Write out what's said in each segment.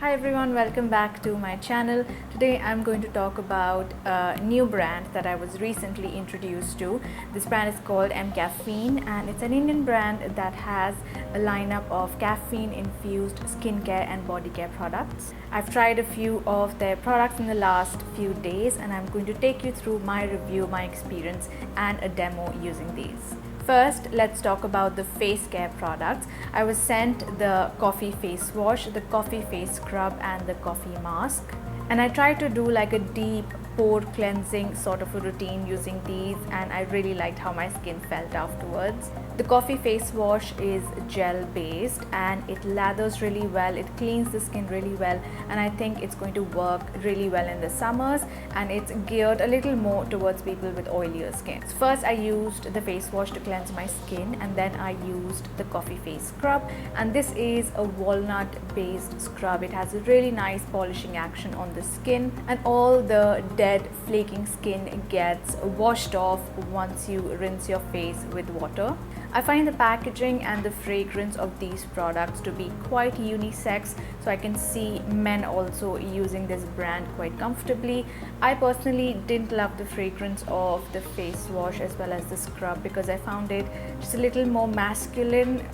Hi everyone, welcome back to my channel. Today I'm going to talk about a new brand that I was recently introduced to. This brand is called mCaffeine and it's an Indian brand that has a lineup of caffeine infused skincare and body care products. I've tried a few of their products in the last few days and I'm going to take you through my review, my experience and a demo using these. First, let's talk about the face care products. I was sent the coffee face wash, the coffee face scrub and the coffee mask. And I tried to do like a deep pore cleansing sort of a routine using these, and I really liked how my skin felt afterwards. The coffee face wash is gel based and it lathers really well, it cleans the skin really well, and I think it's going to work really well in the summers, and it's geared a little more towards people with oilier skin. So first I used the face wash to cleanse my skin, and then I used the coffee face scrub, and this is a walnut based scrub. It has a really nice polishing action on the skin and all the dead flaking skin gets washed off once you rinse your face with water. I find the packaging and the fragrance of these products to be quite unisex, so I can see men also using this brand quite comfortably. I personally didn't love the fragrance of the face wash as well as the scrub because I found it just a little more masculine,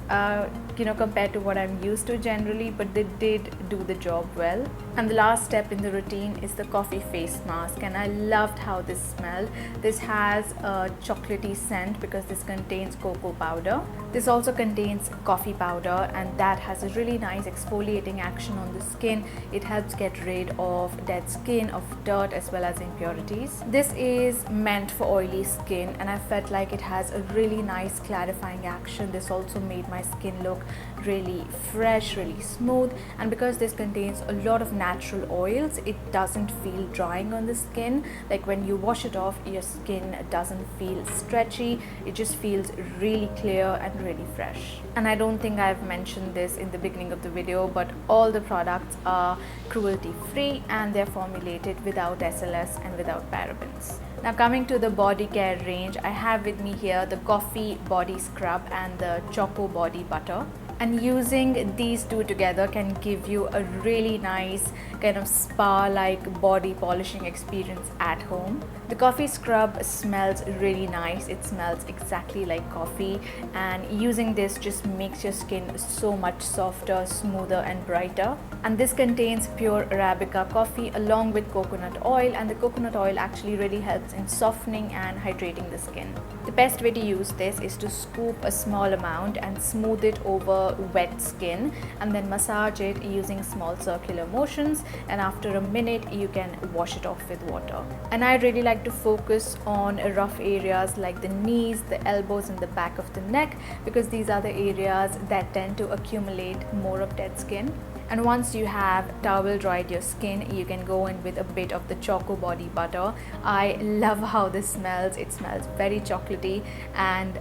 compared to what I'm used to generally, but they did do the job well. And the last step in the routine is the coffee face mask, and I loved how this smelled. This has a chocolatey scent because this contains cocoa powder. This also contains coffee powder, and that has a really nice exfoliating action on the skin. It helps get rid of dead skin, of dirt as well as impurities. This is meant for oily skin and I felt like it has a really nice clarifying action. This also made my skin look really fresh, really smooth, and because this contains a lot of natural oils, it doesn't feel drying on the skin. Like when you wash it off, your skin doesn't feel stretchy, it just feels really clear and really fresh. And I don't think I've mentioned this in the beginning of the video, but all the products are cruelty free and they're formulated without SLS and without parabens. Now coming to the body care range, I have with me here the coffee body scrub and the Choco Body Butter. And using these two together can give you a really nice kind of spa-like body polishing experience at home. The coffee scrub smells really nice. It smells exactly like coffee, and using this just makes your skin so much softer, smoother and brighter. And this contains pure Arabica coffee along with coconut oil, and the coconut oil actually really helps in softening and hydrating the skin. The best way to use this is to scoop a small amount and smooth it over wet skin and then massage it using small circular motions, and after a minute you can wash it off with water. And I really like to focus on rough areas like the knees, the elbows and the back of the neck, because these are the areas that tend to accumulate more of dead skin. And once you have towel dried your skin, you can go in with a bit of the Choco Body Butter. I love how this smells. It smells very chocolatey and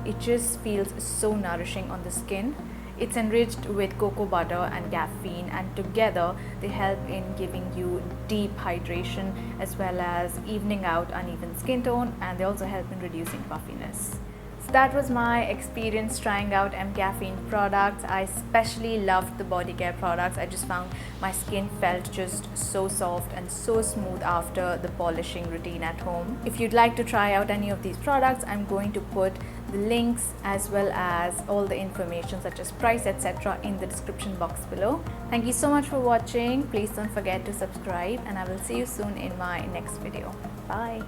it just feels so nourishing on the skin. It's enriched with cocoa butter and caffeine, and together they help in giving you deep hydration as well as evening out uneven skin tone, and they also help in reducing puffiness. So that was my experience trying out mCaffeine products. I especially loved the body care products. I just found my skin felt just so soft and so smooth after the polishing routine at home. If you'd like to try out any of these products, I'm going to put the links as well as all the information such as price etc. in the description box below. Thank you so much for watching. Please don't forget to subscribe, and I will see you soon in my next video. Bye.